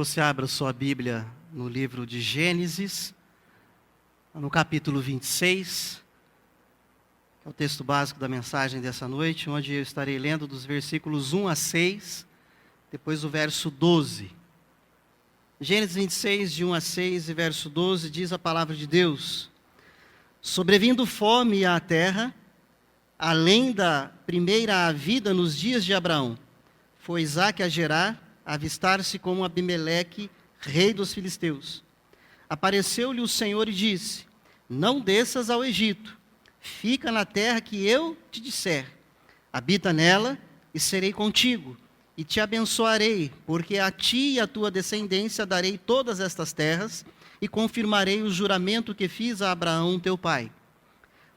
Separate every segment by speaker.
Speaker 1: Você abra sua Bíblia no livro de Gênesis, no capítulo 26, que é o texto básico da mensagem dessa noite, onde eu estarei lendo dos versículos 1 a 6, depois o verso 12. Gênesis 26, de 1 a 6 e verso 12, diz a palavra de Deus: Sobrevindo fome à terra, além da primeira vida nos dias de Abraão, foi Isaque a Gerar, a avistar-se com Abimeleque, rei dos filisteus. Apareceu-lhe o Senhor e disse: Não desças ao Egito, fica na terra que eu te disser. Habita nela e serei contigo, e te abençoarei, porque a ti e à tua descendência darei todas estas terras, e confirmarei o juramento que fiz a Abraão teu pai.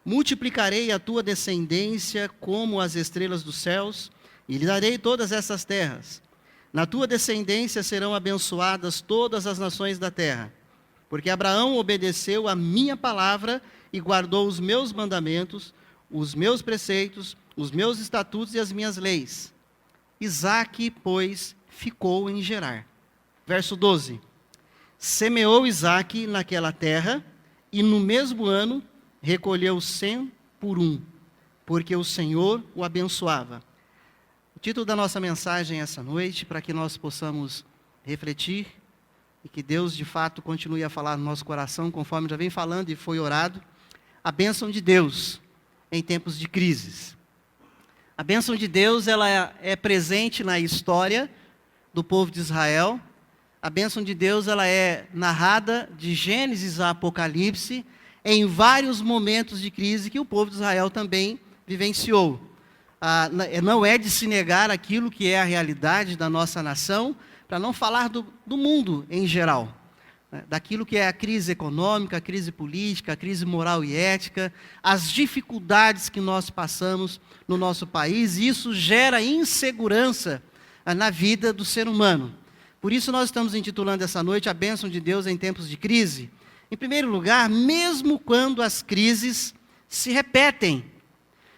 Speaker 1: Multiplicarei a tua descendência como as estrelas dos céus, e lhe darei todas essas terras. Na tua descendência serão abençoadas todas as nações da terra, porque Abraão obedeceu a minha palavra e guardou os meus mandamentos, os meus preceitos, os meus estatutos e as minhas leis. Isaque, pois, ficou em Gerar. Verso 12. Semeou Isaque naquela terra, e no mesmo ano recolheu 100 por 1, porque o Senhor o abençoava. O título da nossa mensagem essa noite, para que nós possamos refletir e que Deus de fato continue a falar no nosso coração, conforme já vem falando e foi orado, a bênção de Deus em tempos de crises. A bênção de Deus, ela é presente na história do povo de Israel. A bênção de Deus, ela é narrada de Gênesis a Apocalipse em vários momentos de crise que o povo de Israel também vivenciou. Não é de se negar aquilo que é a realidade da nossa nação, para não falar do mundo em geral, né? Daquilo que é a crise econômica, a crise política, a crise moral e ética, as dificuldades que nós passamos no nosso país, e isso gera insegurança na vida do ser humano. Por isso nós estamos intitulando essa noite a bênção de Deus em tempos de crise. Em primeiro lugar, mesmo quando as crises se repetem.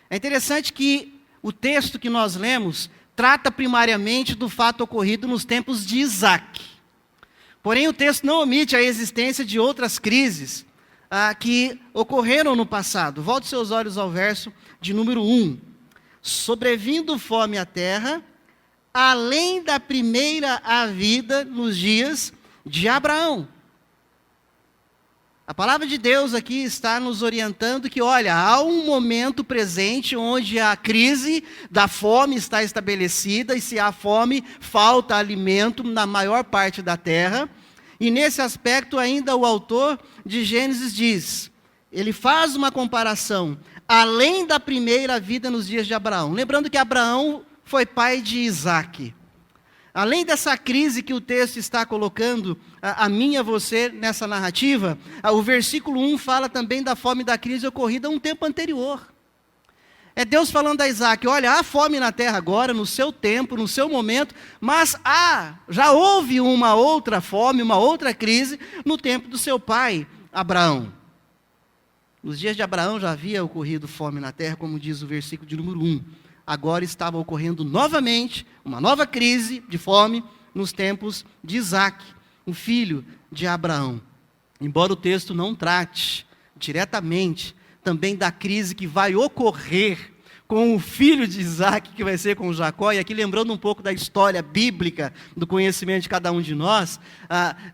Speaker 1: É interessante que o texto que nós lemos trata primariamente do fato ocorrido nos tempos de Isaque. Porém, o texto não omite a existência de outras crises que ocorreram no passado. Volte seus olhos ao verso de número 1. Sobrevindo fome à terra, além da primeira vida nos dias de Abraão. A palavra de Deus aqui está nos orientando que, olha, há um momento presente onde a crise da fome está estabelecida, e se há fome, falta alimento na maior parte da terra. E nesse aspecto ainda o autor de Gênesis diz, ele faz uma comparação, além da primeira vida nos dias de Abraão. Lembrando que Abraão foi pai de Isaque. Além dessa crise que o texto está colocando a mim e a você nessa narrativa, o versículo 1 fala também da fome e da crise ocorrida um tempo anterior. É Deus falando a Isaque, olha, há fome na terra agora, no seu tempo, no seu momento, mas já houve uma outra fome, uma outra crise no tempo do seu pai, Abraão. Nos dias de Abraão já havia ocorrido fome na terra, como diz o versículo de número 1. Agora estava ocorrendo novamente uma nova crise de fome nos tempos de Isaque, o filho de Abraão. Embora o texto não trate diretamente também da crise que vai ocorrer com o filho de Isaque, que vai ser com Jacó, e aqui lembrando um pouco da história bíblica, do conhecimento de cada um de nós,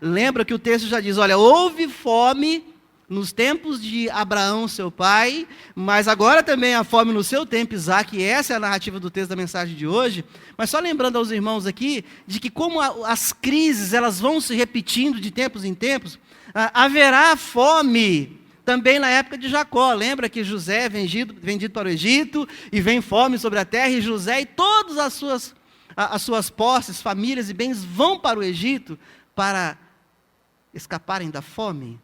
Speaker 1: lembra que o texto já diz, olha, houve fome nos tempos de Abraão, seu pai, mas agora também há fome no seu tempo, Isaque, e essa é a narrativa do texto da mensagem de hoje. Mas só lembrando aos irmãos aqui, de que como as crises, elas vão se repetindo de tempos em tempos, haverá fome também na época de Jacó. Lembra que José é vendido para o Egito, e vem fome sobre a terra, e José e todas as suas posses, famílias e bens vão para o Egito para escaparem da fome.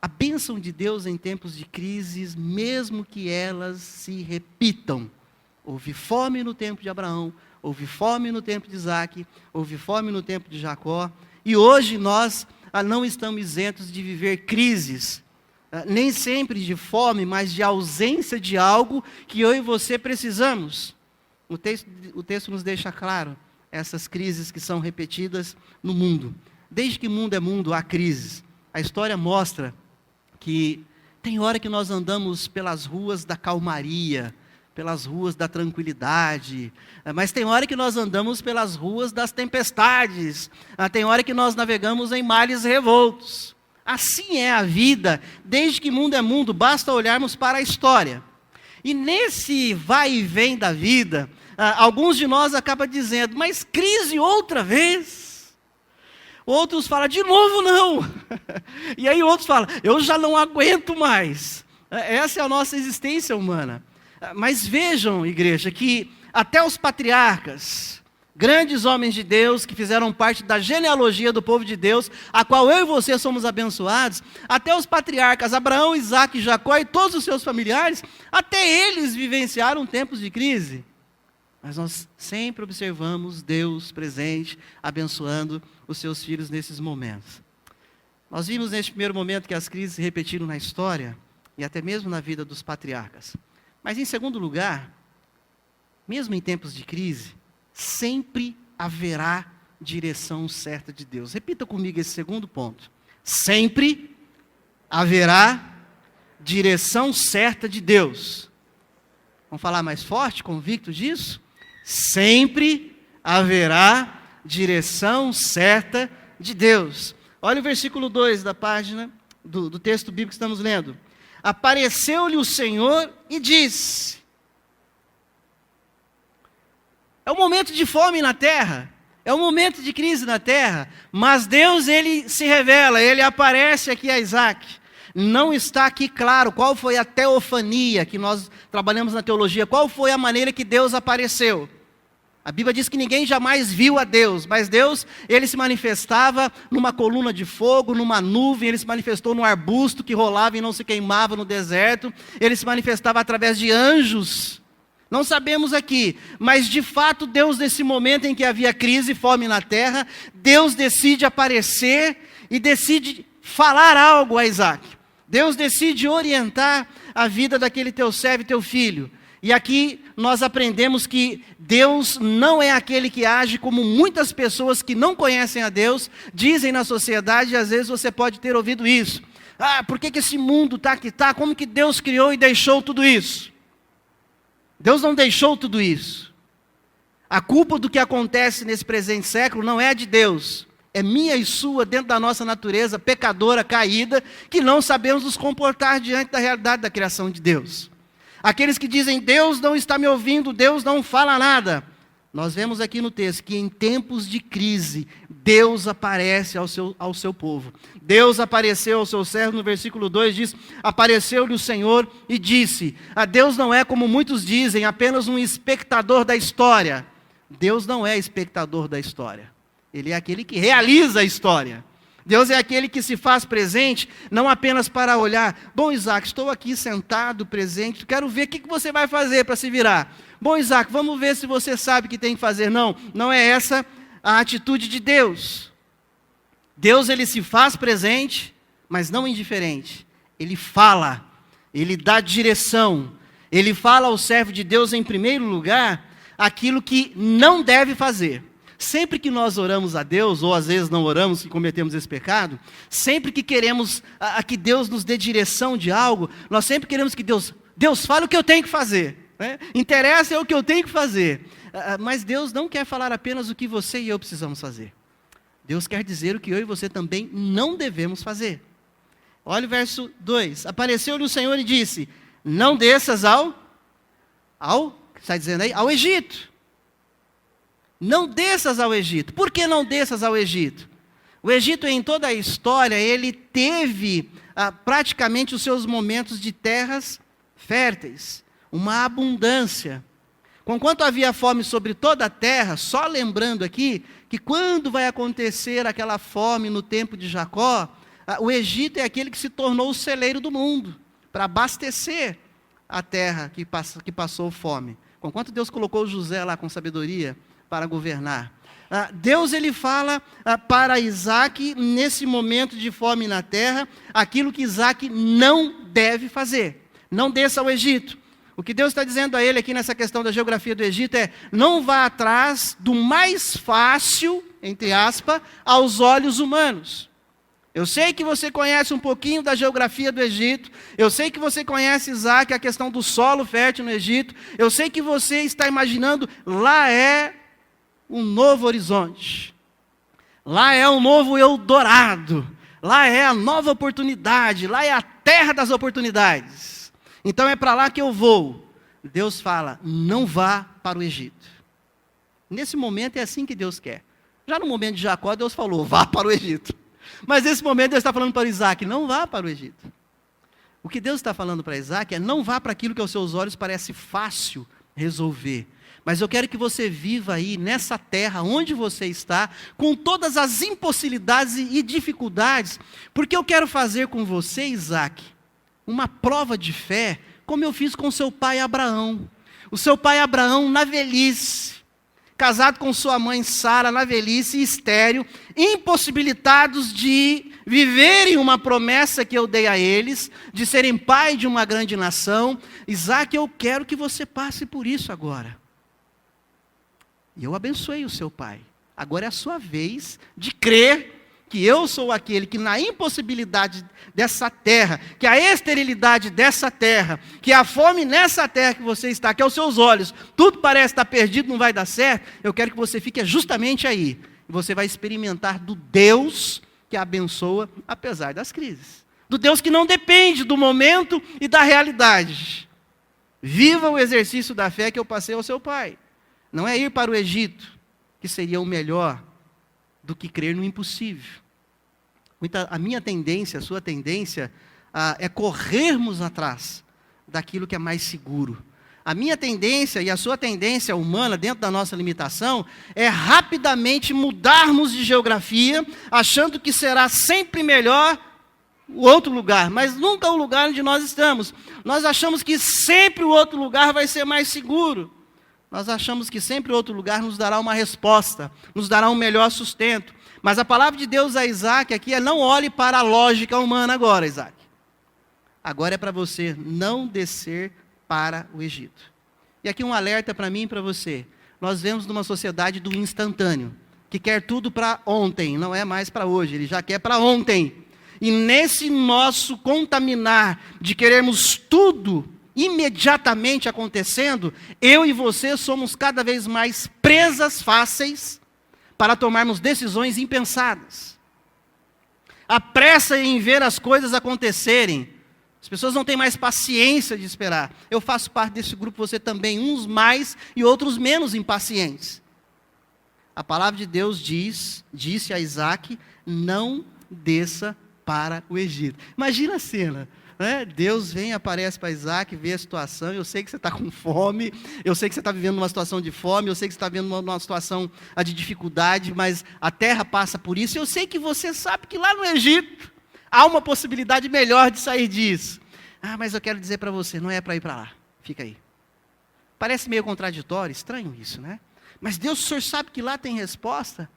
Speaker 1: A bênção de Deus em tempos de crises, mesmo que elas se repitam. Houve fome no tempo de Abraão, houve fome no tempo de Isaque, houve fome no tempo de Jacó, e hoje nós não estamos isentos de viver crises, nem sempre de fome, mas de ausência de algo que eu e você precisamos. O texto nos deixa claro, essas crises que são repetidas no mundo. Desde que mundo é mundo, há crises. A história mostra que tem hora que nós andamos pelas ruas da calmaria, pelas ruas da tranquilidade, mas tem hora que nós andamos pelas ruas das tempestades, tem hora que nós navegamos em mares revoltos. Assim é a vida, desde que mundo é mundo, basta olharmos para a história. E nesse vai e vem da vida, alguns de nós acabam dizendo, mas crise outra vez? Outros falam, de novo não. E aí outros falam, eu já não aguento mais. Essa é a nossa existência humana. Mas vejam, igreja, que até os patriarcas, grandes homens de Deus, que fizeram parte da genealogia do povo de Deus, a qual eu e você somos abençoados, até os patriarcas, Abraão, Isaque, Jacó e todos os seus familiares, até eles vivenciaram tempos de crise. Mas nós sempre observamos Deus presente, abençoando os seus filhos nesses momentos. Nós vimos neste primeiro momento que as crises se repetiram na história, e até mesmo na vida dos patriarcas. Mas, em segundo lugar, mesmo em tempos de crise, sempre haverá direção certa de Deus. Repita comigo esse segundo ponto. Sempre haverá direção certa de Deus. Vamos falar mais forte, convicto disso? Sempre haverá direção certa de Deus. Olha o versículo 2 da página do texto bíblico que estamos lendo. Apareceu-lhe o Senhor e disse. É um momento de fome na terra, é um momento de crise na terra, mas Deus, ele se revela, ele aparece aqui a Isaque. Não está aqui claro qual foi a teofania que nós trabalhamos na teologia, qual foi a maneira que Deus apareceu. A Bíblia diz que ninguém jamais viu a Deus, mas Deus, ele se manifestava numa coluna de fogo, numa nuvem, ele se manifestou num arbusto que rolava e não se queimava no deserto, ele se manifestava através de anjos. Não sabemos aqui, mas de fato Deus, nesse momento em que havia crise e fome na terra, Deus decide aparecer e decide falar algo a Isaque. Deus decide orientar a vida daquele teu servo e teu filho. E aqui nós aprendemos que Deus não é aquele que age como muitas pessoas que não conhecem a Deus dizem na sociedade, e às vezes você pode ter ouvido isso. Por que esse mundo está que está? Como que Deus criou e deixou tudo isso? Deus não deixou tudo isso. A culpa do que acontece nesse presente século não é de Deus. É minha e sua, dentro da nossa natureza pecadora, caída, que não sabemos nos comportar diante da realidade da criação de Deus. Aqueles que dizem, Deus não está me ouvindo, Deus não fala nada. Nós vemos aqui no texto que em tempos de crise, Deus aparece ao seu povo. Deus apareceu ao seu servo, no versículo 2 diz, apareceu-lhe o Senhor e disse, Deus não é como muitos dizem, apenas um espectador da história. Deus não é espectador da história. Ele é aquele que realiza a história. Deus é aquele que se faz presente, não apenas para olhar. Bom, Isaque, estou aqui sentado, presente, quero ver o que você vai fazer para se virar. Bom, Isaque, vamos ver se você sabe o que tem que fazer. Não, não é essa a atitude de Deus. Deus, ele se faz presente, mas não indiferente. Ele fala, ele dá direção. Ele fala ao servo de Deus, em primeiro lugar, aquilo que não deve fazer. Sempre que nós oramos a Deus, ou às vezes não oramos e cometemos esse pecado, sempre que queremos que Deus nos dê direção de algo, nós sempre queremos que Deus fale o que eu tenho que fazer. Né? Interessa é o que eu tenho que fazer. Mas Deus não quer falar apenas o que você e eu precisamos fazer. Deus quer dizer o que eu e você também não devemos fazer. Olha o verso 2. Apareceu-lhe o Senhor e disse, não desças está dizendo aí? Ao Egito. Não desças ao Egito. Por que não desças ao Egito? O Egito, em toda a história, ele teve praticamente os seus momentos de terras férteis, uma abundância. Conquanto havia fome sobre toda a terra, só lembrando aqui, que quando vai acontecer aquela fome no tempo de Jacó, o Egito é aquele que se tornou o celeiro do mundo, para abastecer a terra que passou fome. Conquanto Deus colocou José lá com sabedoria, para governar. Deus, ele fala para Isaque, nesse momento de fome na terra, aquilo que Isaque não deve fazer. Não desça ao Egito. O que Deus está dizendo a ele aqui nessa questão da geografia do Egito é: não vá atrás do mais fácil, entre aspas, aos olhos humanos. Eu sei que você conhece um pouquinho da geografia do Egito, eu sei que você conhece, Isaac, a questão do solo fértil no Egito, eu sei que você está imaginando, lá é um novo horizonte, lá é um novo Eldorado, lá é a nova oportunidade, lá é a terra das oportunidades. Então é para lá que eu vou. Deus fala: não vá para o Egito. Nesse momento é assim que Deus quer. Já no momento de Jacó, Deus falou: vá para o Egito. Mas nesse momento Deus está falando para Isaac: não vá para o Egito. O que Deus está falando para Isaac é: não vá para aquilo que aos seus olhos parece fácil resolver. Mas eu quero que você viva aí, nessa terra, onde você está, com todas as impossibilidades e dificuldades, porque eu quero fazer com você, Isaac, uma prova de fé, como eu fiz com seu pai Abraão. O seu pai Abraão, na velhice, casado com sua mãe Sara, na velhice, estéril, impossibilitados de viverem uma promessa que eu dei a eles, de serem pai de uma grande nação. Isaac, eu quero que você passe por isso agora. E eu abençoei o seu pai. Agora é a sua vez de crer que eu sou aquele que na impossibilidade dessa terra, que a esterilidade dessa terra, que a fome nessa terra que você está, que aos seus olhos tudo parece estar perdido, não vai dar certo, eu quero que você fique justamente aí. E você vai experimentar do Deus que abençoa apesar das crises. Do Deus que não depende do momento e da realidade. Viva o exercício da fé que eu passei ao seu pai. Não é ir para o Egito, que seria o melhor, do que crer no impossível. A minha tendência, a sua tendência, é corrermos atrás daquilo que é mais seguro. A minha tendência e a sua tendência humana, dentro da nossa limitação, é rapidamente mudarmos de geografia, achando que será sempre melhor o outro lugar, mas nunca o lugar onde nós estamos. Nós achamos que sempre o outro lugar vai ser mais seguro. Nós achamos que sempre outro lugar nos dará uma resposta, nos dará um melhor sustento. Mas a palavra de Deus a Isaac aqui é: não olhe para a lógica humana agora, Isaac. Agora é para você não descer para o Egito. E aqui um alerta para mim e para você. Nós vivemos numa sociedade do instantâneo, que quer tudo para ontem, não é mais para hoje, ele já quer para ontem. E nesse nosso contaminar de querermos tudo imediatamente acontecendo, eu e você somos cada vez mais presas fáceis para tomarmos decisões impensadas. A pressa em ver as coisas acontecerem. As pessoas não têm mais paciência de esperar. Eu faço parte desse grupo, você também, uns mais e outros menos impacientes. A palavra de Deus disse a Isaac: não desça para o Egito. Imagina a cena. Deus vem, aparece para Isaac, vê a situação. Eu sei que você está com fome, eu sei que você está vivendo uma situação de fome, eu sei que você está vivendo uma situação de dificuldade, mas a terra passa por isso. Eu sei que você sabe que lá no Egito há uma possibilidade melhor de sair disso. Mas eu quero dizer para você, não é para ir para lá, fica aí. Parece meio contraditório, estranho isso, né? Mas Deus, o Senhor sabe que lá tem resposta?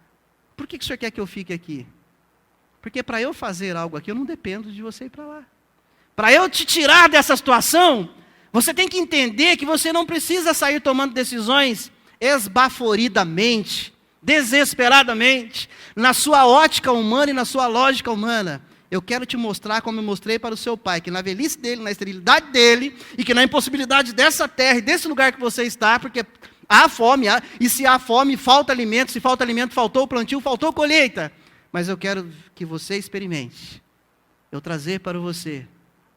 Speaker 1: Por que o Senhor quer que eu fique aqui? Porque para eu fazer algo aqui, eu não dependo de você ir para lá. Para eu te tirar dessa situação, você tem que entender que você não precisa sair tomando decisões esbaforidamente, desesperadamente, na sua ótica humana e na sua lógica humana. Eu quero te mostrar, como eu mostrei para o seu pai, que na velhice dele, na esterilidade dele, e que na impossibilidade dessa terra e desse lugar que você está, porque há fome, e se há fome, falta alimento, se falta alimento, faltou o plantio, faltou colheita. Mas eu quero que você experimente, eu trazer para você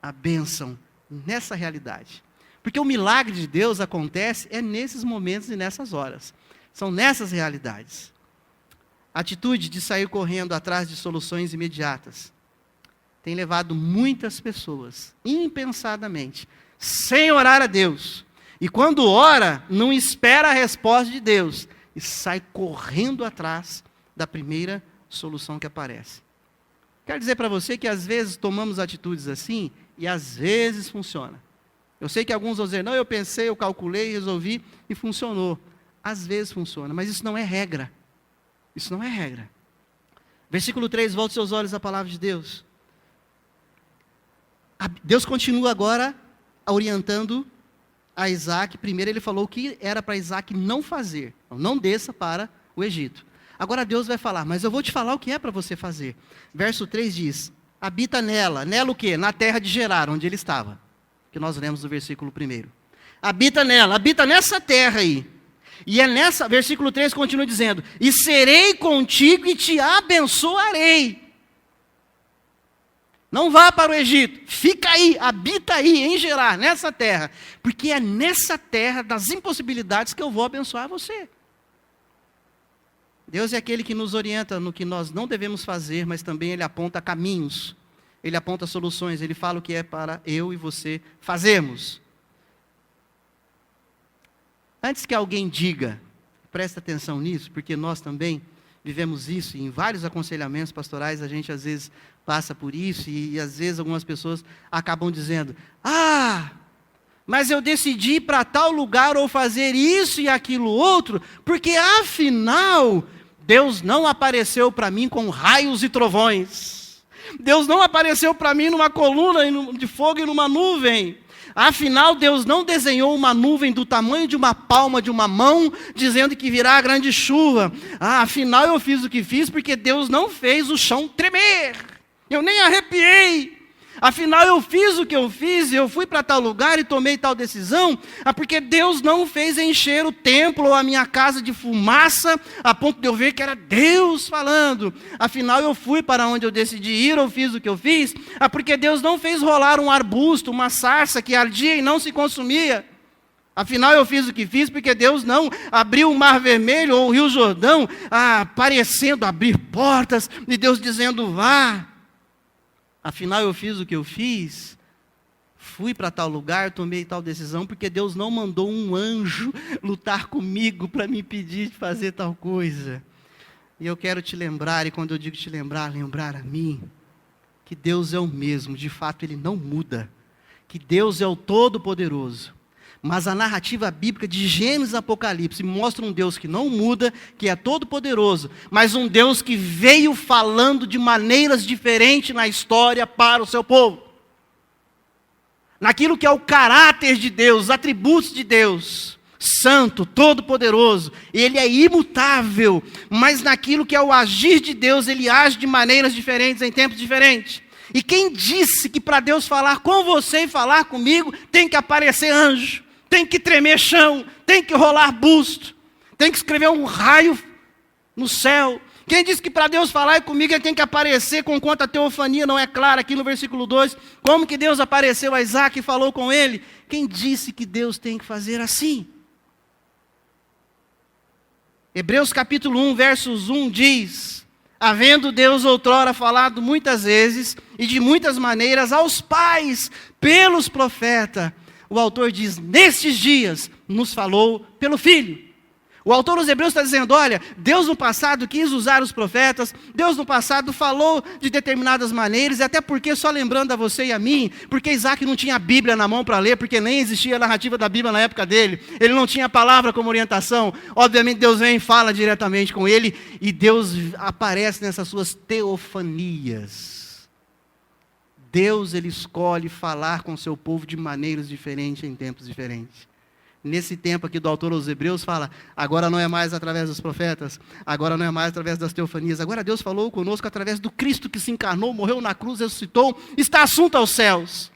Speaker 1: a bênção nessa realidade. Porque o milagre de Deus acontece nesses momentos e nessas horas. São nessas realidades. A atitude de sair correndo atrás de soluções imediatas tem levado muitas pessoas, impensadamente, sem orar a Deus. E quando ora, não espera a resposta de Deus. E sai correndo atrás da primeira solução que aparece. Quero dizer para você que às vezes tomamos atitudes assim, e às vezes funciona. Eu sei que alguns vão dizer: não, eu pensei, eu calculei, resolvi, e funcionou. Às vezes funciona, mas isso não é regra. Isso não é regra. Versículo 3, volte seus olhos à palavra de Deus. Deus continua agora orientando a Isaac, primeiro ele falou o que era para Isaac não fazer. Não desça para o Egito. Agora Deus vai falar, mas eu vou te falar o que é para você fazer. Verso 3 diz, habita nela. Nela o quê? Na terra de Gerar, onde ele estava. Que nós lemos no versículo 1. Habita nela, habita nessa terra aí. E é nessa, versículo 3 continua dizendo, e serei contigo e te abençoarei. Não vá para o Egito, fica aí, habita aí, em Gerar, nessa terra. Porque é nessa terra das impossibilidades que eu vou abençoar você. Deus é aquele que nos orienta no que nós não devemos fazer, mas também Ele aponta caminhos. Ele aponta soluções, Ele fala o que é para eu e você fazermos. Antes que alguém diga, presta atenção nisso, porque nós também vivemos isso, e em vários aconselhamentos pastorais a gente às vezes passa por isso, e às vezes algumas pessoas acabam dizendo, mas eu decidi ir para tal lugar ou fazer isso e aquilo outro, porque afinal, Deus não apareceu para mim com raios e trovões. Deus não apareceu para mim numa coluna de fogo e numa nuvem. Afinal, Deus não desenhou uma nuvem do tamanho de uma palma de uma mão, dizendo que virá a grande chuva. Afinal, eu fiz o que fiz porque Deus não fez o chão tremer. Eu nem arrepiei. Afinal, eu fiz o que eu fiz, e eu fui para tal lugar e tomei tal decisão, porque Deus não fez encher o templo ou a minha casa de fumaça, a ponto de eu ver que era Deus falando. Afinal, eu fui para onde eu decidi ir, ou fiz o que eu fiz, porque Deus não fez rolar um arbusto, uma sarça que ardia e não se consumia. Afinal, eu fiz o que fiz, porque Deus não abriu o Mar Vermelho ou o Rio Jordão, parecendo abrir portas, e Deus dizendo, vá. Afinal, eu fiz o que eu fiz, fui para tal lugar, tomei tal decisão, porque Deus não mandou um anjo lutar comigo para me impedir de fazer tal coisa. E eu quero te lembrar, e quando eu digo te lembrar, lembrar a mim, que Deus é o mesmo, de fato Ele não muda, que Deus é o Todo-Poderoso. Mas a narrativa bíblica de Gênesis e Apocalipse mostra um Deus que não muda, que é todo-poderoso, mas um Deus que veio falando de maneiras diferentes na história para o seu povo. Naquilo que é o caráter de Deus, os atributos de Deus, santo, todo-poderoso, Ele é imutável, mas naquilo que é o agir de Deus, Ele age de maneiras diferentes, em tempos diferentes. E quem disse que para Deus falar com você e falar comigo, tem que aparecer anjo? Tem que tremer chão, tem que rolar busto, tem que escrever um raio no céu. Quem disse que para Deus falar comigo ele tem que aparecer, conquanto a teofania não é clara, aqui no versículo 2, como que Deus apareceu a Isaac e falou com ele? Quem disse que Deus tem que fazer assim? Hebreus capítulo 1, versos 1 diz, havendo Deus outrora falado muitas vezes e de muitas maneiras aos pais pelos profetas, o autor diz, nestes dias nos falou pelo Filho. O autor dos Hebreus está dizendo, olha, Deus no passado quis usar os profetas, Deus no passado falou de determinadas maneiras, e até porque, só lembrando a você e a mim, porque Isaac não tinha a Bíblia na mão para ler, porque nem existia a narrativa da Bíblia na época dele, ele não tinha a palavra como orientação, obviamente Deus vem e fala diretamente com ele, e Deus aparece nessas suas teofanias. Deus, Ele escolhe falar com o seu povo de maneiras diferentes, em tempos diferentes. Nesse tempo aqui do autor aos Hebreus fala, agora não é mais através dos profetas, agora não é mais através das teofanias, agora Deus falou conosco através do Cristo que se encarnou, morreu na cruz, ressuscitou, está assunto aos céus.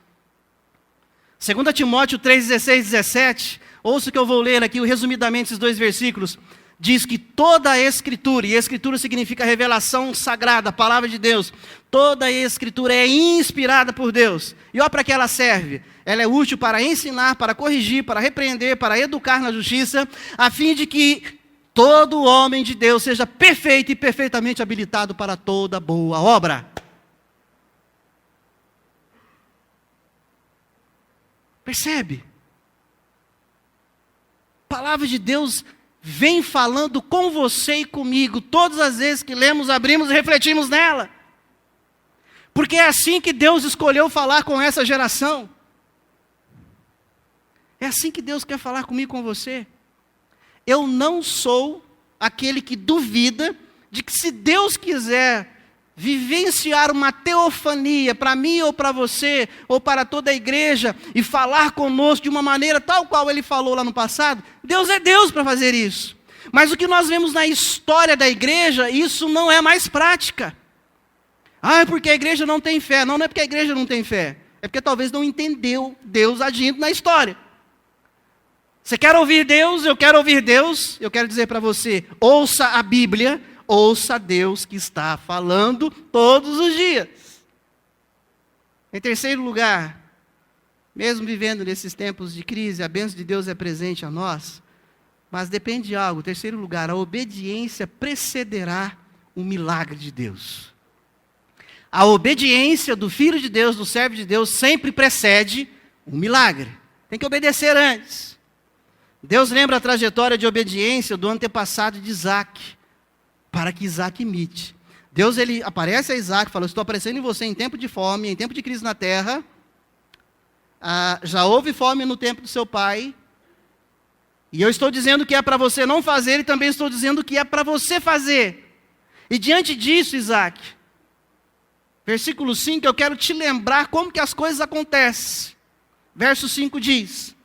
Speaker 1: 2 Timóteo 3, 16, 17, ouça o que eu vou ler aqui, resumidamente esses dois versículos, diz que toda a Escritura, e a Escritura significa revelação sagrada, a palavra de Deus, toda a Escritura é inspirada por Deus. E olha para que ela serve. Ela é útil para ensinar, para corrigir, para repreender, para educar na justiça, a fim de que todo homem de Deus seja perfeito e perfeitamente habilitado para toda boa obra. Percebe? A palavra de Deus vem falando com você e comigo, todas as vezes que lemos, abrimos e refletimos nela. Porque é assim que Deus escolheu falar com essa geração. É assim que Deus quer falar comigo e com você. Eu não sou aquele que duvida de que se Deus quiser vivenciar uma teofania para mim ou para você, ou para toda a igreja, e falar conosco de uma maneira tal qual Ele falou lá no passado, Deus é Deus para fazer isso. Mas o que nós vemos na história da igreja, isso não é mais prática. É porque a igreja não tem fé. Não, não é porque a igreja não tem fé. É porque talvez não entendeu Deus agindo na história. Você quer ouvir Deus? Eu quero ouvir Deus. Eu quero dizer para você, ouça a Bíblia, ouça Deus que está falando todos os dias. Em terceiro lugar, mesmo vivendo nesses tempos de crise, a bênção de Deus é presente a nós, mas depende de algo. Em terceiro lugar, a obediência precederá o milagre de Deus. A obediência do Filho de Deus, do servo de Deus, sempre precede um milagre. Tem que obedecer antes. Deus lembra a trajetória de obediência do antepassado de Isaac, para que Isaac imite. Deus, ele aparece a Isaac e fala, estou aparecendo em você em tempo de fome, em tempo de crise na terra. Já houve fome no tempo do seu pai. E eu estou dizendo que é para você não fazer, e também estou dizendo que é para você fazer. E diante disso, Isaac, versículo 5, eu quero te lembrar como que as coisas acontecem. Verso 5 diz,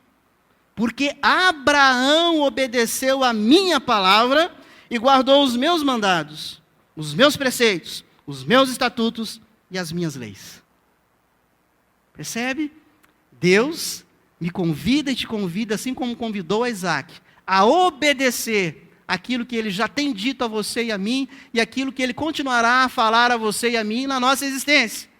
Speaker 1: porque Abraão obedeceu a minha palavra e guardou os meus mandados, os meus preceitos, os meus estatutos e as minhas leis. Percebe? Deus me convida e te convida, assim como convidou a Isaac, a obedecer aquilo que Ele já tem dito a você e a mim, e aquilo que Ele continuará a falar a você e a mim na nossa existência.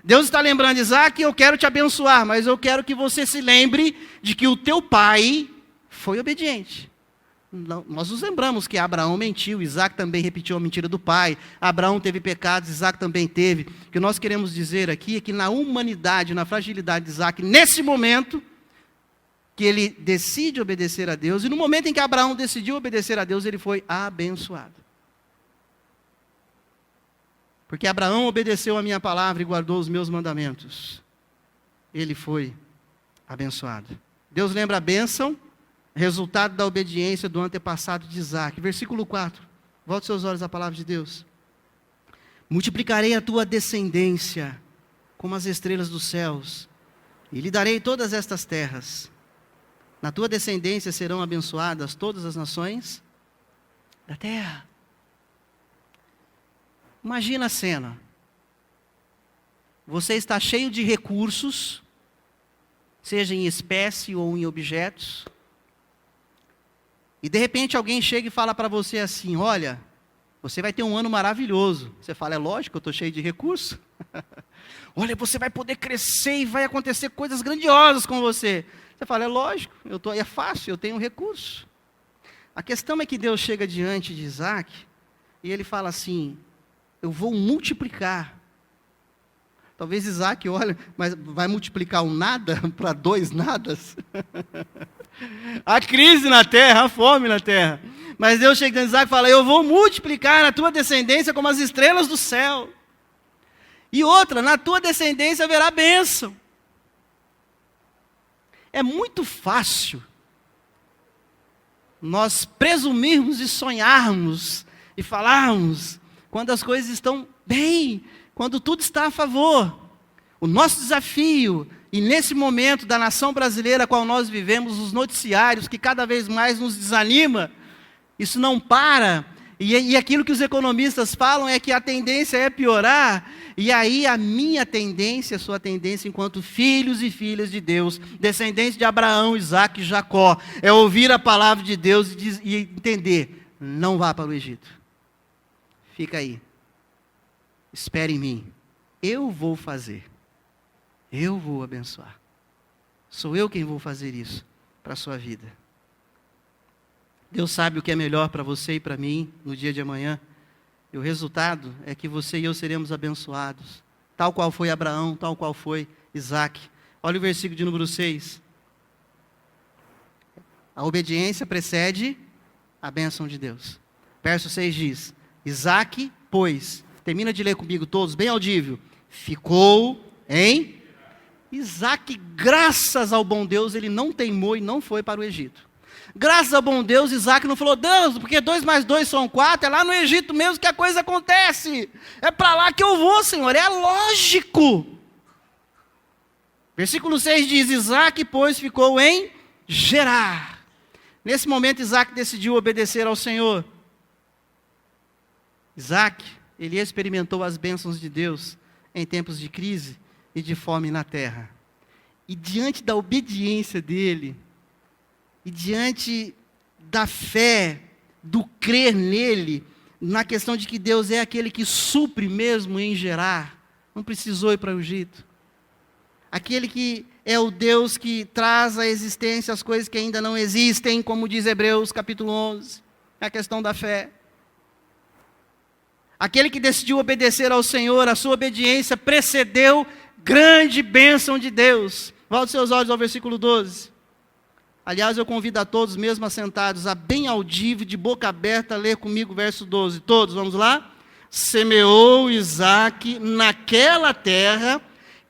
Speaker 1: Deus está lembrando, Isaac, eu quero te abençoar, mas eu quero que você se lembre de que o teu pai foi obediente. Nós nos lembramos que Abraão mentiu, Isaac também repetiu a mentira do pai, Abraão teve pecados, Isaac também teve. O que nós queremos dizer aqui é que na humanidade, na fragilidade de Isaac, nesse momento, que ele decide obedecer a Deus, e no momento em que Abraão decidiu obedecer a Deus, ele foi abençoado. Porque Abraão obedeceu a minha palavra e guardou os meus mandamentos. Ele foi abençoado. Deus lembra a bênção, resultado da obediência do antepassado de Isaac. Versículo 4. Volte seus olhos à palavra de Deus. Multiplicarei a tua descendência como as estrelas dos céus, e lhe darei todas estas terras. Na tua descendência serão abençoadas todas as nações da terra. Imagina a cena. Você está cheio de recursos, seja em espécie ou em objetos, e de repente alguém chega e fala para você assim, olha, você vai ter um ano maravilhoso. Você fala, é lógico, eu estou cheio de recursos. Olha, você vai poder crescer e vai acontecer coisas grandiosas com você. Você fala, é lógico, é fácil, eu tenho recurso. A questão é que Deus chega diante de Isaac e ele fala assim, eu vou multiplicar. Talvez Isaac olhe, mas vai multiplicar um nada para dois nadas? A crise na terra, a fome na terra. Mas Deus chega em Isaac e fala, eu vou multiplicar na tua descendência como as estrelas do céu. E outra, na tua descendência haverá bênção. É muito fácil nós presumirmos e sonharmos e falarmos quando as coisas estão bem, quando tudo está a favor. O nosso desafio, e nesse momento da nação brasileira a qual nós vivemos, os noticiários que cada vez mais nos desanima, isso não para, e aquilo que os economistas falam é que a tendência é piorar, e aí a minha tendência, a sua tendência enquanto filhos e filhas de Deus, descendentes de Abraão, Isaac e Jacó, é ouvir a palavra de Deus e entender, não vá para o Egito, fica aí, espere em mim, eu vou fazer, eu vou abençoar, sou eu quem vou fazer isso para a sua vida. Deus sabe o que é melhor para você e para mim no dia de amanhã. E o resultado é que você e eu seremos abençoados. Tal qual foi Abraão, tal qual foi Isaac. Olha o versículo de número 6. A obediência precede a bênção de Deus. Verso 6 diz, Isaac, pois, termina de ler comigo todos, bem audível, ficou em... Isaac, graças ao bom Deus, ele não teimou e não foi para o Egito. Graças ao bom Deus, Isaac não falou, Deus, porque 2 mais 2 são 4, é lá no Egito mesmo que a coisa acontece. É para lá que eu vou, Senhor, é lógico. Versículo 6 diz, Isaac, pois, ficou em Gerar. Nesse momento, Isaac decidiu obedecer ao Senhor. Isaac, ele experimentou as bênçãos de Deus em tempos de crise e de fome na terra. E diante da obediência dele, e diante da fé, do crer nele, na questão de que Deus é aquele que supre mesmo em Gerar, não precisou ir para o Egito. Aquele que é o Deus que traz à existência as coisas que ainda não existem, como diz Hebreus capítulo 11, é a questão da fé. Aquele que decidiu obedecer ao Senhor, a sua obediência precedeu grande bênção de Deus. Volte seus olhos ao versículo 12. Aliás, eu convido a todos, mesmo assentados, a bem audível, de boca aberta, ler comigo o verso 12. Todos, vamos lá? Semeou Isaque naquela terra,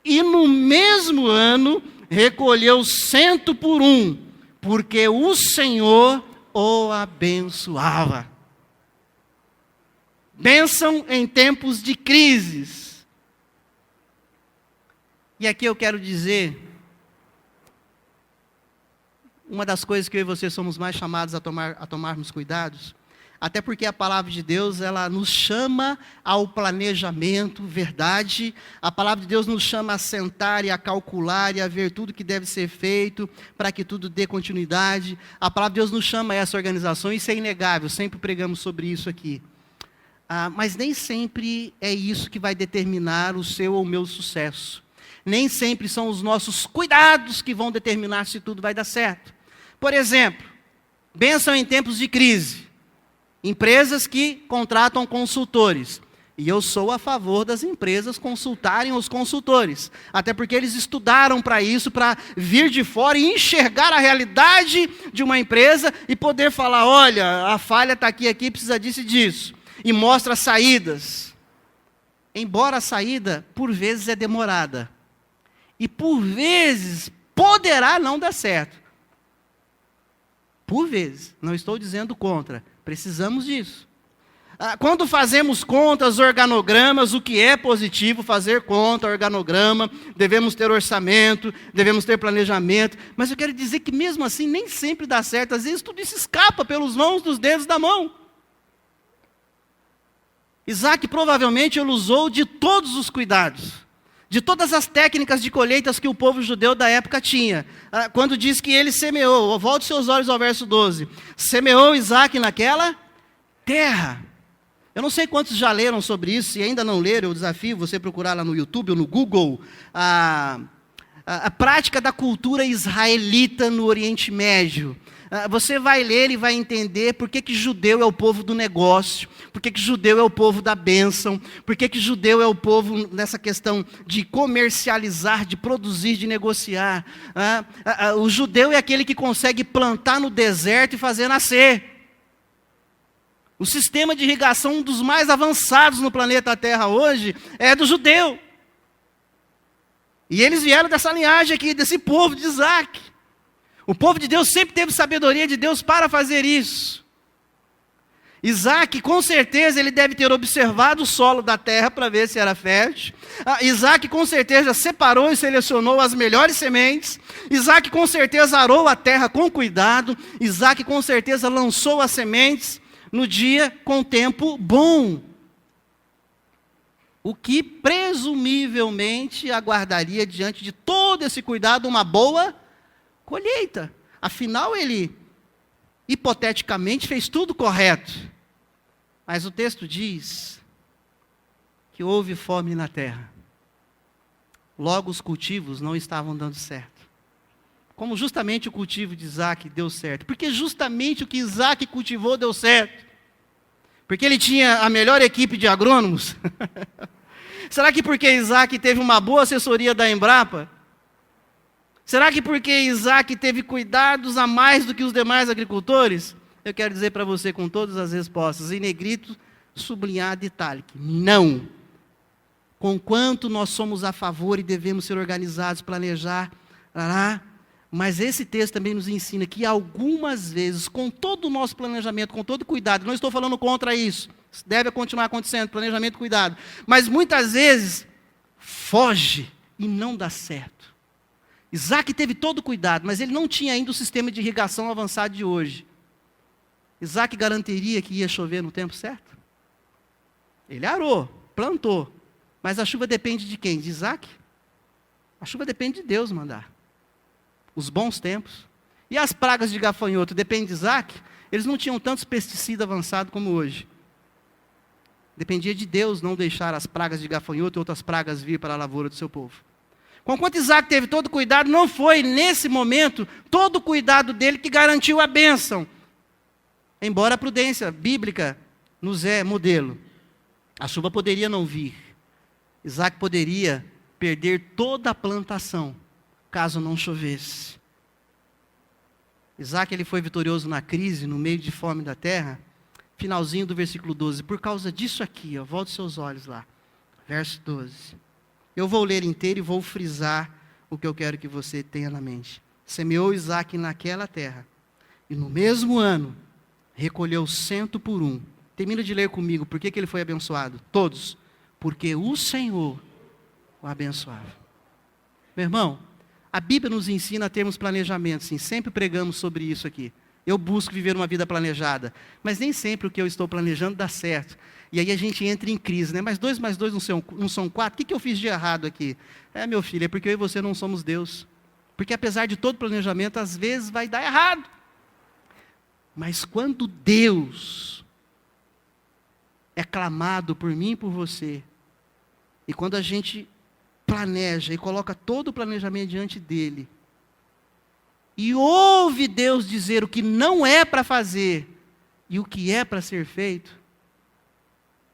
Speaker 1: e no mesmo ano recolheu 100 por 1, porque o Senhor o abençoava. Bênção em tempos de crises. E aqui eu quero dizer, uma das coisas que eu e você somos mais chamados a tomarmos cuidados, até porque a palavra de Deus, ela nos chama ao planejamento, verdade. A palavra de Deus nos chama a sentar e a calcular e a ver tudo que deve ser feito para que tudo dê continuidade. A palavra de Deus nos chama a essa organização, isso é inegável, sempre pregamos sobre isso aqui. Mas nem sempre é isso que vai determinar o seu ou o meu sucesso. Nem sempre são os nossos cuidados que vão determinar se tudo vai dar certo. Por exemplo, bênção em tempos de crise. Empresas que contratam consultores. E eu sou a favor das empresas consultarem os consultores. Até porque eles estudaram para isso, para vir de fora e enxergar a realidade de uma empresa e poder falar, olha, a falha está aqui, precisa disso e disso. E mostra saídas. Embora a saída, por vezes, é demorada. E por vezes, poderá não dar certo. Por vezes, não estou dizendo contra, precisamos disso. Quando fazemos contas, organogramas, o que é positivo, fazer conta, organograma, devemos ter orçamento, devemos ter planejamento, mas eu quero dizer que mesmo assim nem sempre dá certo, às vezes tudo isso escapa pelos mãos dos dedos da mão. Isaac provavelmente ele usou de todos os cuidados, de todas as técnicas de colheitas que o povo judeu da época tinha. Quando diz que ele semeou, volte seus olhos ao verso 12. Semeou Isaac naquela terra. Eu não sei quantos já leram sobre isso, se ainda não leram, eu desafio você procurar lá no YouTube ou no Google a prática da cultura israelita no Oriente Médio. Você vai ler e vai entender por que judeu é o povo do negócio, por que judeu é o povo da bênção, por que judeu é o povo nessa questão de comercializar, de produzir, de negociar. O judeu é aquele que consegue plantar no deserto e fazer nascer. O sistema de irrigação, um dos mais avançados no planeta Terra hoje, é do judeu. E eles vieram dessa linhagem aqui, desse povo de Isaac. O povo de Deus sempre teve sabedoria de Deus para fazer isso. Isaac, com certeza, ele deve ter observado o solo da terra para ver se era fértil. Isaac, com certeza, separou e selecionou as melhores sementes. Isaac, com certeza, arou a terra com cuidado. Isaac, com certeza, lançou as sementes no dia com tempo bom. O que, presumivelmente, aguardaria, diante de todo esse cuidado, uma boa colheita. Afinal, ele, hipoteticamente, fez tudo correto. Mas o texto diz que houve fome na terra. Logo, os cultivos não estavam dando certo. Como justamente o cultivo de Isaac deu certo. Porque justamente o que Isaac cultivou deu certo. Porque ele tinha a melhor equipe de agrônomos. Será que porque Isaac teve uma boa assessoria da Embrapa? Será que porque Isaac teve cuidados a mais do que os demais agricultores? Eu quero dizer para você com todas as respostas, em negrito, sublinhado, itálico. Não. Conquanto nós somos a favor e devemos ser organizados, planejar, Mas esse texto também nos ensina que algumas vezes, com todo o nosso planejamento, com todo cuidado, não estou falando contra isso, deve continuar acontecendo, planejamento e cuidado, mas muitas vezes foge e não dá certo. Isaac teve todo o cuidado, mas ele não tinha ainda o sistema de irrigação avançado de hoje. Isaac garantiria que ia chover no tempo certo? Ele arou, plantou, mas a chuva depende de quem? De Isaac? A chuva depende de Deus mandar. Os bons tempos. E as pragas de gafanhoto, depende de Isaac? Eles não tinham tantos pesticidas avançados como hoje. Dependia de Deus não deixar as pragas de gafanhoto e outras pragas vir para a lavoura do seu povo. Conquanto Isaac teve todo cuidado, não foi nesse momento todo o cuidado dele que garantiu a bênção. Embora a prudência bíblica nos é modelo. A chuva poderia não vir. Isaac poderia perder toda a plantação, caso não chovesse. Isaac ele foi vitorioso na crise, no meio de fome da terra. Finalzinho do versículo 12. Por causa disso aqui, volte seus olhos lá. Verso 12. Eu vou ler inteiro e vou frisar o que eu quero que você tenha na mente. Semeou Isaac naquela terra, e no mesmo ano, recolheu 100 por 1. Termina de ler comigo, por que ele foi abençoado? Todos. Porque o Senhor o abençoava. Meu irmão, a Bíblia nos ensina a termos planejamento, sim, sempre pregamos sobre isso aqui. Eu busco viver uma vida planejada, mas nem sempre o que eu estou planejando dá certo. E aí a gente entra em crise, né? Mas 2 mais 2 não são 4? O que eu fiz de errado aqui? Meu filho, é porque eu e você não somos Deus. Porque apesar de todo planejamento, às vezes vai dar errado. Mas quando Deus é clamado por mim e por você, e quando a gente planeja e coloca todo o planejamento diante dele, e ouve Deus dizer o que não é para fazer e o que é para ser feito,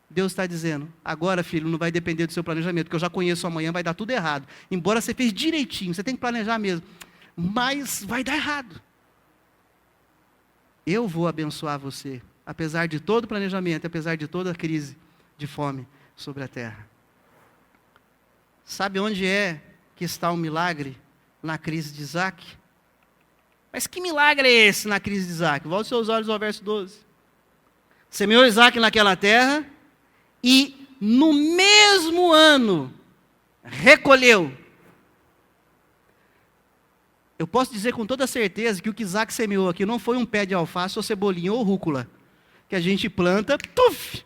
Speaker 1: Deus está dizendo, agora filho, não vai depender do seu planejamento, porque eu já conheço amanhã, vai dar tudo errado. Embora você fez direitinho, você tem que planejar mesmo, mas vai dar errado. Eu vou abençoar você, apesar de todo o planejamento, apesar de toda a crise de fome sobre a terra. Sabe onde é que está o milagre na crise de Isaac? Mas que milagre é esse na crise de Isaac? Volte seus olhos ao verso 12. Semeou Isaac naquela terra e no mesmo ano recolheu. Eu posso dizer com toda certeza que o que Isaac semeou aqui não foi um pé de alface ou cebolinha ou rúcula, que a gente planta, tuf!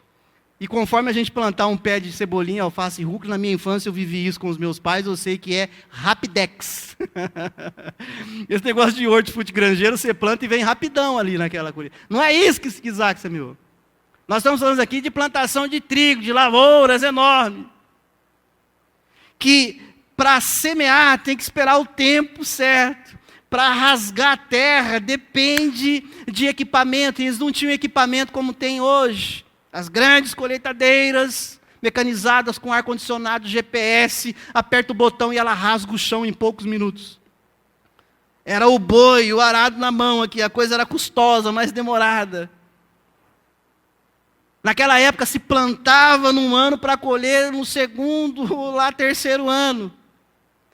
Speaker 1: E conforme a gente plantar um pé de cebolinha, alface e rúcula, na minha infância eu vivi isso com os meus pais, eu sei que é rapidex. Esse negócio de hortifruti granjeiro, você planta e vem rapidão ali naquela colheita. Não é isso que Isaac semeou. Nós estamos falando aqui de plantação de trigo, de lavouras enormes. Que para semear tem que esperar o tempo certo. Para rasgar a terra depende de equipamento. E eles não tinham equipamento como tem hoje. As grandes colheitadeiras, mecanizadas com ar-condicionado, GPS, aperta o botão e ela rasga o chão em poucos minutos. Era o boi, o arado na mão aqui, a coisa era custosa, mais demorada. Naquela época se plantava num ano para colher no segundo ou lá terceiro ano.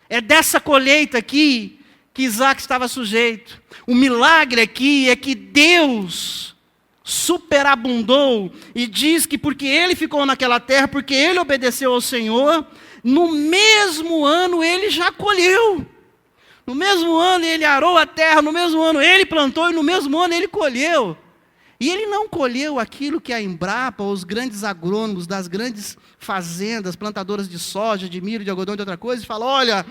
Speaker 1: É dessa colheita aqui que Isaac estava sujeito. O milagre aqui é que Deus superabundou e diz que porque ele ficou naquela terra, porque ele obedeceu ao Senhor, no mesmo ano ele já colheu. No mesmo ano ele arou a terra, no mesmo ano ele plantou e no mesmo ano ele colheu. E ele não colheu aquilo que a Embrapa, os grandes agrônomos das grandes fazendas, plantadoras de soja, de milho, de algodão, de outra coisa, e fala, olha,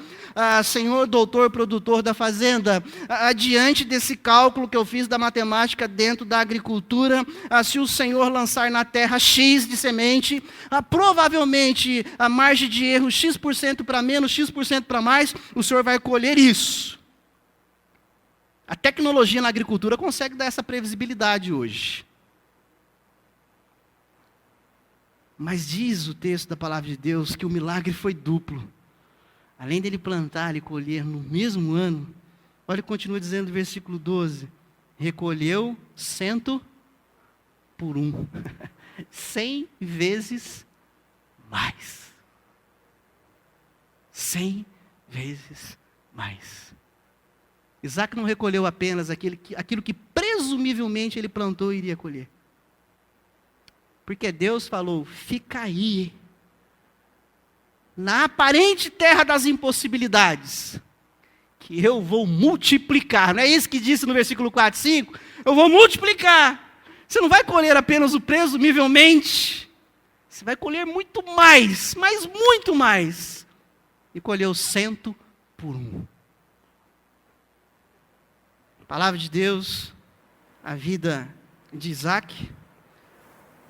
Speaker 1: senhor doutor produtor da fazenda, diante desse cálculo que eu fiz da matemática dentro da agricultura, se o senhor lançar na terra X de semente, provavelmente a margem de erro X% para menos, X% para mais, o senhor vai colher isso. A tecnologia na agricultura consegue dar essa previsibilidade hoje. Mas diz o texto da palavra de Deus que o milagre foi duplo. Além dele plantar e colher no mesmo ano, olha o que continua dizendo no versículo 12. Recolheu 100 por 1. 100 vezes mais. 100 vezes mais. Isaac não recolheu apenas aquilo que presumivelmente ele plantou e iria colher. Porque Deus falou, fica aí, na aparente terra das impossibilidades, que eu vou multiplicar. Não é isso que disse no versículo 4 e 5? Eu vou multiplicar. Você não vai colher apenas o presumivelmente, você vai colher muito mais, mas muito mais. E colheu 100 por 1. A palavra de Deus, a vida de Isaac.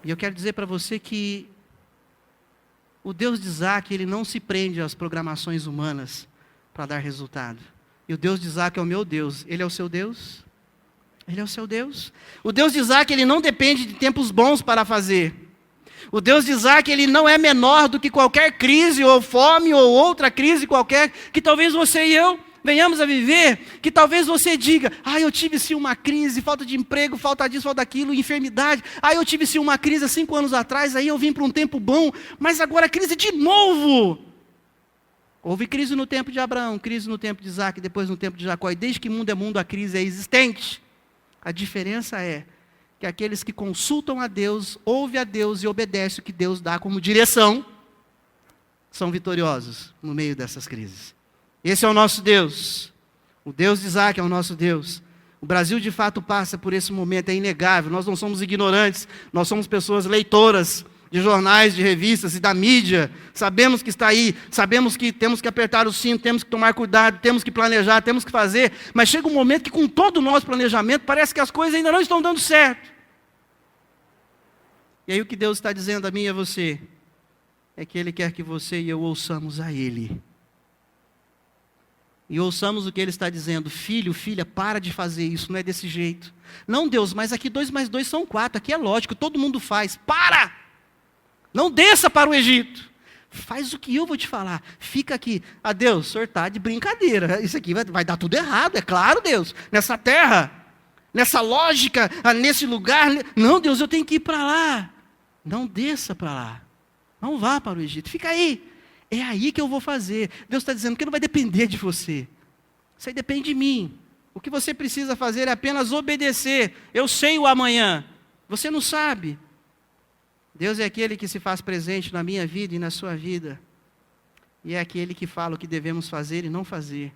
Speaker 1: E eu quero dizer para você que o Deus de Isaac, ele não se prende às programações humanas para dar resultado. E o Deus de Isaac é o meu Deus. Ele é o seu Deus? Ele é o seu Deus. O Deus de Isaac, ele não depende de tempos bons para fazer. O Deus de Isaac, ele não é menor do que qualquer crise, ou fome, ou outra crise qualquer, que talvez você e eu venhamos a viver, que talvez você diga, eu tive sim uma crise, falta de emprego, falta disso, falta daquilo, enfermidade, eu tive sim uma crise há 5 anos atrás, aí eu vim para um tempo bom, mas agora crise de novo. Houve crise no tempo de Abraão, crise no tempo de Isaac, depois no tempo de Jacó, e desde que mundo é mundo, a crise é existente. A diferença é que aqueles que consultam a Deus, ouvem a Deus e obedecem o que Deus dá como direção, são vitoriosos no meio dessas crises. Esse é o nosso Deus. O Deus de Isaac é o nosso Deus. O Brasil de fato passa por esse momento, é inegável. Nós não somos ignorantes, nós somos pessoas leitoras de jornais, de revistas e da mídia. Sabemos que está aí, sabemos que temos que apertar o cinto, temos que tomar cuidado, temos que planejar, temos que fazer. Mas chega um momento que com todo o nosso planejamento, parece que as coisas ainda não estão dando certo. E aí o que Deus está dizendo a mim e a você, é que Ele quer que você e eu ouçamos a Ele. E ouçamos o que Ele está dizendo. Filho, filha, para de fazer isso, não é desse jeito. Não, Deus, mas aqui 2 mais 2 são 4, aqui é lógico, todo mundo faz. Para! Não desça para o Egito. Faz o que eu vou te falar. Fica aqui. Deus, o senhor está de brincadeira. Isso aqui vai dar tudo errado, é claro, Deus. Nessa terra, nessa lógica, nesse lugar. Não, Deus, eu tenho que ir para lá. Não desça para lá. Não vá para o Egito. Fica aí. É aí que eu vou fazer. Deus está dizendo que não vai depender de você. Isso aí depende de mim. O que você precisa fazer é apenas obedecer. Eu sei o amanhã. Você não sabe. Deus é aquele que se faz presente na minha vida e na sua vida. E é aquele que fala o que devemos fazer e não fazer.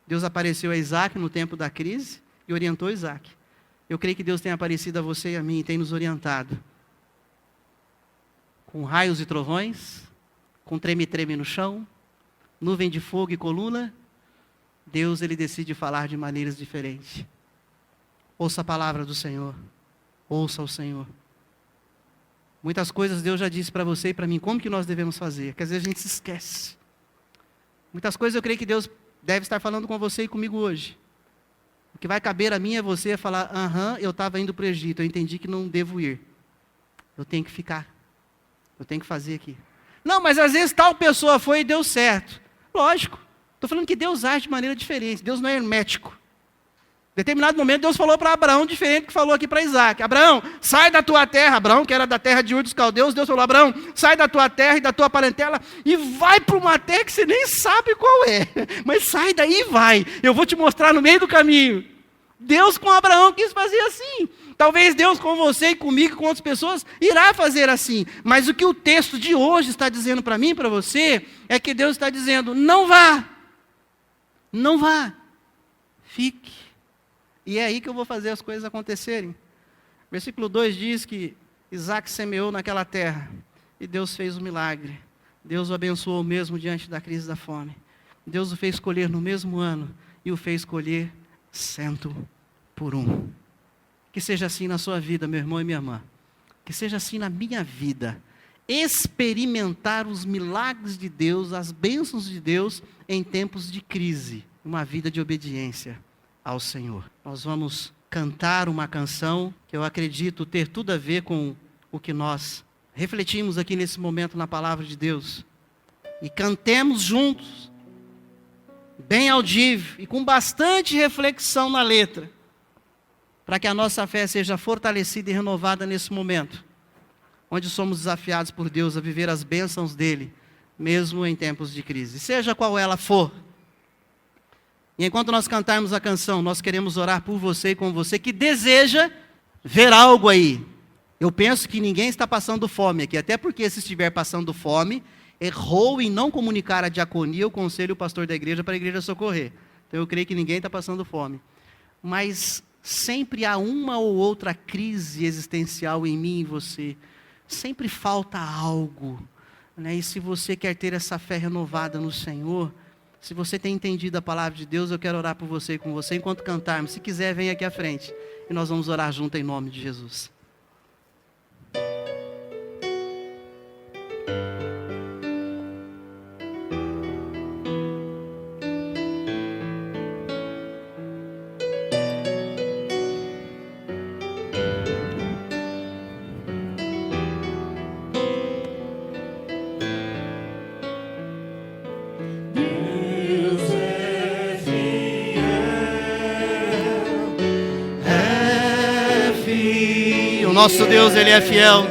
Speaker 1: Deus apareceu a Isaac no tempo da crise e orientou Isaac. Eu creio que Deus tem aparecido a você e a mim e tem nos orientado. Com raios e trovões, com treme-treme no chão, nuvem de fogo e coluna, Deus ele decide falar de maneiras diferentes. Ouça a palavra do Senhor. Ouça o Senhor. Muitas coisas Deus já disse para você e para mim, como que nós devemos fazer, que às vezes a gente se esquece. Muitas coisas eu creio que Deus deve estar falando com você e comigo hoje. O que vai caber a mim e a você é falar, eu estava indo para o Egito, eu entendi que não devo ir. Eu tenho que ficar. Eu tenho que fazer aqui. Não, mas às vezes tal pessoa foi e deu certo. Lógico. Estou falando que Deus age de maneira diferente. Deus não é hermético. Em determinado momento, Deus falou para Abraão, diferente do que falou aqui para Isaac. Abraão, sai da tua terra. Abraão, que era da terra de Ur dos Caldeus, Deus falou, Abraão, sai da tua terra e da tua parentela e vai para uma terra que você nem sabe qual é. Mas sai daí e vai. Eu vou te mostrar no meio do caminho. Deus com Abraão quis fazer assim. Talvez Deus com você e comigo, com outras pessoas, irá fazer assim. Mas o que o texto de hoje está dizendo para mim e para você, é que Deus está dizendo, não vá. Não vá. Fique. E é aí que eu vou fazer as coisas acontecerem. Versículo 2 diz que Isaac semeou naquela terra. E Deus fez um milagre. Deus o abençoou mesmo diante da crise da fome. Deus o fez colher no mesmo ano. E o fez colher 100 por 1. Que seja assim na sua vida, meu irmão e minha irmã. Que seja assim na minha vida. Experimentar os milagres de Deus, as bênçãos de Deus em tempos de crise. Uma vida de obediência ao Senhor. Nós vamos cantar uma canção que eu acredito ter tudo a ver com o que nós refletimos aqui nesse momento na palavra de Deus. E cantemos juntos, bem audível e com bastante reflexão na letra, para que a nossa fé seja fortalecida e renovada nesse momento, onde somos desafiados por Deus a viver as bênçãos dEle, mesmo em tempos de crise. Seja qual ela for, E enquanto nós cantarmos a canção, nós queremos orar por você e com você que deseja ver algo aí. Eu penso que ninguém está passando fome aqui, até porque se estiver passando fome, errou em não comunicar a diaconia, o conselho, o pastor da igreja, para a igreja socorrer. Então eu creio que ninguém está passando fome. Mas sempre há uma ou outra crise existencial em mim e em você. Sempre falta algo, né? E se você quer ter essa fé renovada no Senhor, se você tem entendido a palavra de Deus, eu quero orar por você e com você enquanto cantarmos. Se quiser, vem aqui à frente e nós vamos orar junto em nome de Jesus. Nosso Deus, Ele é fiel.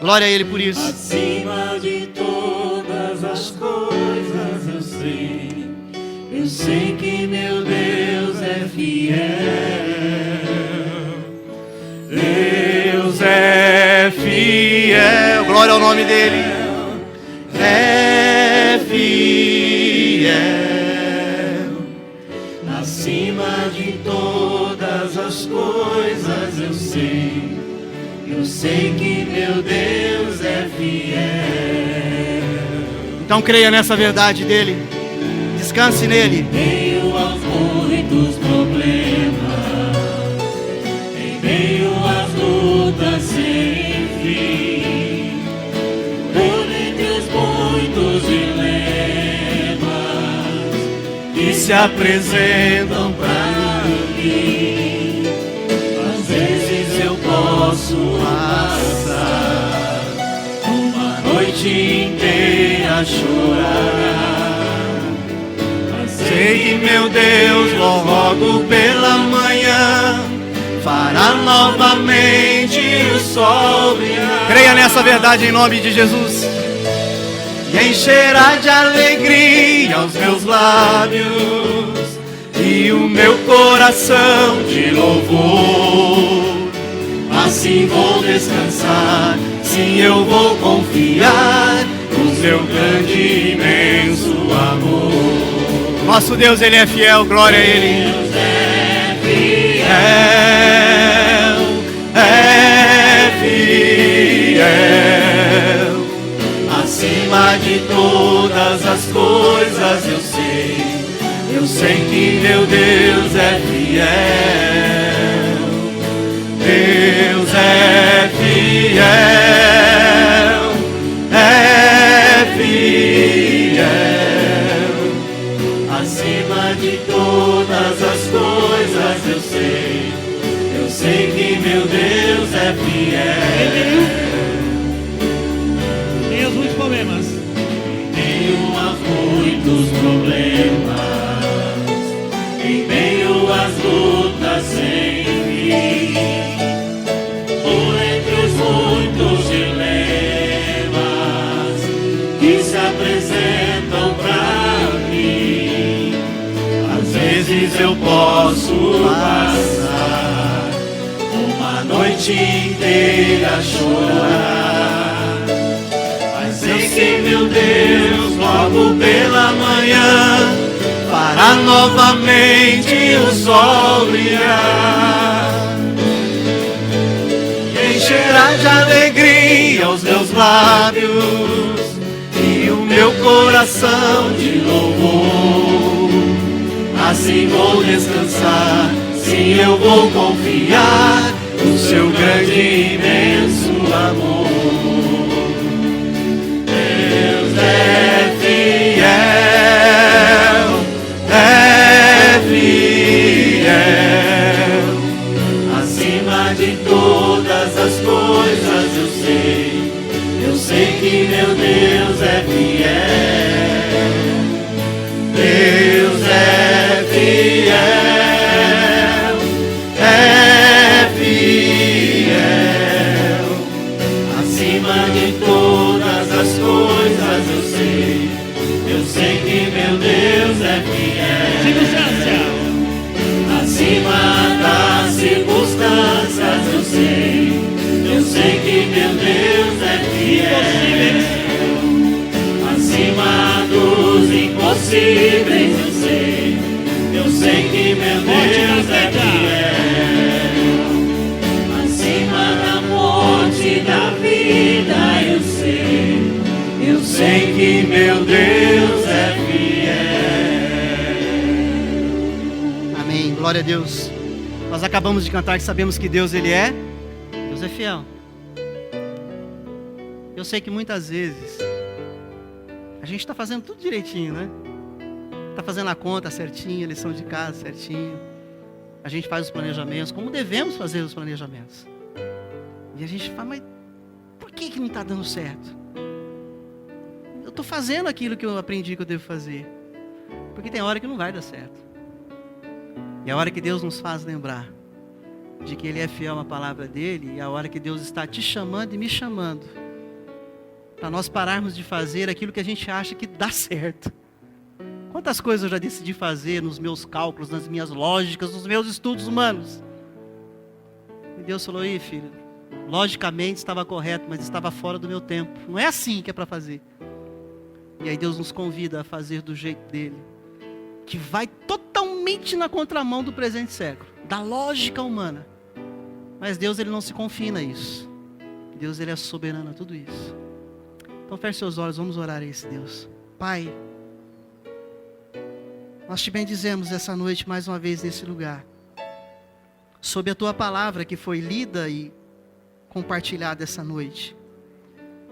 Speaker 1: Glória a Ele por isso.
Speaker 2: Acima de todas as coisas eu sei que meu Deus é fiel. Deus é fiel.
Speaker 1: Glória ao nome dEle.
Speaker 2: É fiel. Acima de todas as coisas eu sei que meu Deus é fiel.
Speaker 1: Então creia nessa verdade dele. Descanse nele.
Speaker 2: Em meio aos muitos problemas, em meio às lutas sem fim, por entre os muitos dilemas que se apresentam pra mim, às vezes eu posso passar uma noite inteira a chorar, mas sei que meu Deus logo pela manhã fará novamente o sol brilhar.
Speaker 1: Creia nessa verdade em nome de Jesus.
Speaker 2: E encherá de alegria os meus lábios e o meu coração de louvor. Assim vou descansar, sim, eu vou confiar no seu grande e imenso amor.
Speaker 1: Nosso Deus, Ele é fiel, glória a Ele.
Speaker 2: Deus é fiel. Acima de todas as coisas eu sei que meu Deus é fiel. Deus é fiel, acima de todas as coisas eu sei que meu Deus é fiel.
Speaker 3: Tem os muitos problemas.
Speaker 2: Tenho muitos problemas, em meio às lutas sem fim, por entre os muitos dilemas que se apresentam pra mim. Às vezes eu posso passar uma noite inteira a chorar, mas sei que meu Deus logo pela manhã fará novamente o sol brilhar, e encherá de alegria os meus lábios e o meu coração de louvor. Assim vou descansar, sim, eu vou confiar no seu grande e imenso amor. Deus é fiel, acima de todas as coisas eu sei que meu Deus é fiel. Deus é fiel, acima de todas as coisas eu sei que meu Deus é fiel.
Speaker 3: Circunstância.
Speaker 1: Glória a Deus. Nós acabamos de cantar que sabemos que Deus é fiel. Eu sei que muitas vezes a gente está fazendo tudo direitinho, né? Está fazendo a conta certinha, a lição de casa certinho. A gente faz os planejamentos, como devemos fazer os planejamentos. E a gente fala, mas por que não está dando certo? Eu estou fazendo aquilo que eu aprendi que eu devo fazer. Porque tem hora que não vai dar certo. E a hora que Deus nos faz lembrar de que Ele é fiel à palavra dEle, e a hora que Deus está te chamando e me chamando, para nós pararmos de fazer aquilo que a gente acha que dá certo. Quantas coisas eu já decidi fazer nos meus cálculos, nas minhas lógicas, nos meus estudos humanos. E Deus falou, aí filho, logicamente estava correto, mas estava fora do meu tempo. Não é assim que é para fazer. E aí Deus nos convida a fazer do jeito dEle, que vai totalmente na contramão do presente século, da lógica humana. Mas Deus, Ele não se confina a isso. Deus, Ele é soberano a tudo isso. Então feche seus olhos, vamos orar a esse Deus. Pai, nós te bendizemos essa noite mais uma vez nesse lugar, sob a Tua palavra que foi lida e compartilhada essa noite.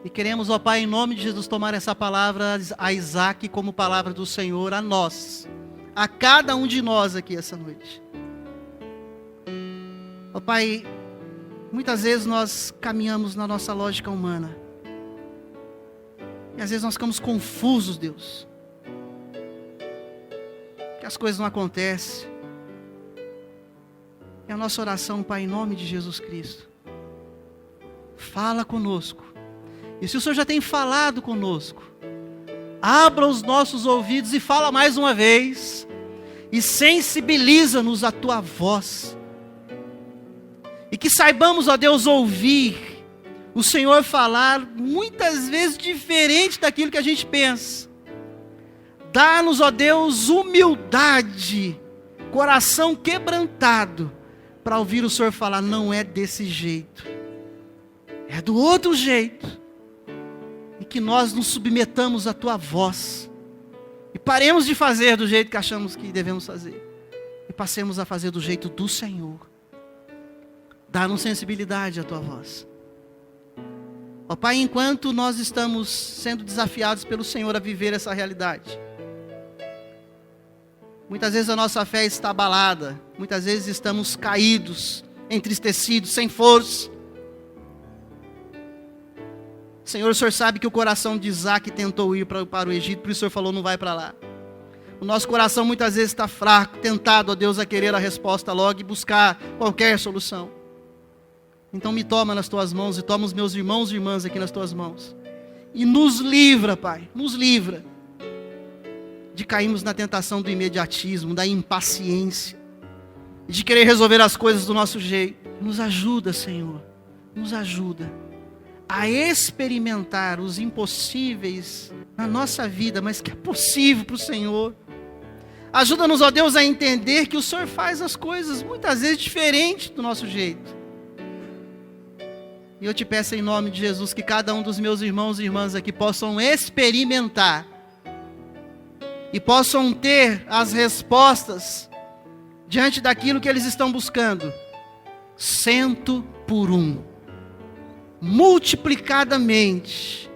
Speaker 1: E queremos, ó Pai, em nome de Jesus, tomar essa palavra a Isaac como palavra do Senhor a nós, a cada um de nós aqui essa noite. Ó Pai, muitas vezes nós caminhamos na nossa lógica humana. E às vezes nós ficamos confusos, Deus. Que as coisas não acontecem. E a nossa oração, Pai, em nome de Jesus Cristo, fala conosco. E se o Senhor já tem falado conosco, abra os nossos ouvidos e fala mais uma vez. E sensibiliza-nos à Tua voz. E que saibamos, ó Deus, ouvir o Senhor falar muitas vezes diferente daquilo que a gente pensa. Dá-nos, ó Deus, humildade, coração quebrantado, para ouvir o Senhor falar, não é desse jeito, é do outro jeito. E que nós nos submetamos à Tua voz, e paremos de fazer do jeito que achamos que devemos fazer, e passemos a fazer do jeito do Senhor. Dá-nos sensibilidade à Tua voz. Ó Pai, enquanto nós estamos sendo desafiados pelo Senhor a viver essa realidade, muitas vezes a nossa fé está abalada, muitas vezes estamos caídos, entristecidos, sem força. Senhor, o Senhor sabe que o coração de Isaac tentou ir para o Egito, por isso o Senhor falou, não vai para lá. O nosso coração muitas vezes está fraco, tentado, ó Deus, a querer a resposta logo e buscar qualquer solução. Então me toma nas Tuas mãos e toma os meus irmãos e irmãs aqui nas Tuas mãos. E nos livra, Pai, nos livra de cairmos na tentação do imediatismo, da impaciência, de querer resolver as coisas do nosso jeito. Nos ajuda, Senhor, nos ajuda a experimentar os impossíveis na nossa vida, mas que é possível para o Senhor. Ajuda-nos, ó Deus, a entender que o Senhor faz as coisas muitas vezes diferente do nosso jeito. E eu te peço em nome de Jesus que cada um dos meus irmãos e irmãs aqui possam experimentar e possam ter as respostas diante daquilo que eles estão buscando, 100%, multiplicadamente,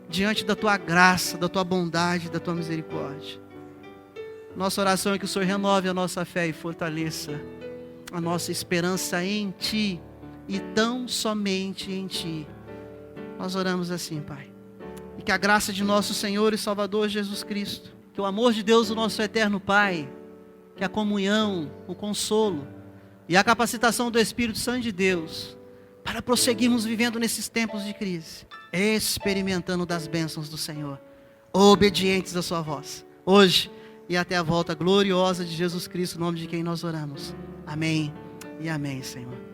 Speaker 1: diante da Tua graça, da Tua bondade, da Tua misericórdia. Nossa oração é que o Senhor renove a nossa fé e fortaleça a nossa esperança em Ti, e tão somente em Ti. Nós oramos assim, Pai. E que a graça de nosso Senhor e Salvador Jesus Cristo, que o amor de Deus, o nosso eterno Pai, que a comunhão, o consolo e a capacitação do Espírito Santo de Deus, para prosseguirmos vivendo nesses tempos de crise, experimentando das bênçãos do Senhor, obedientes à Sua voz, hoje e até a volta gloriosa de Jesus Cristo, em nome de quem nós oramos. Amém e amém, Senhor.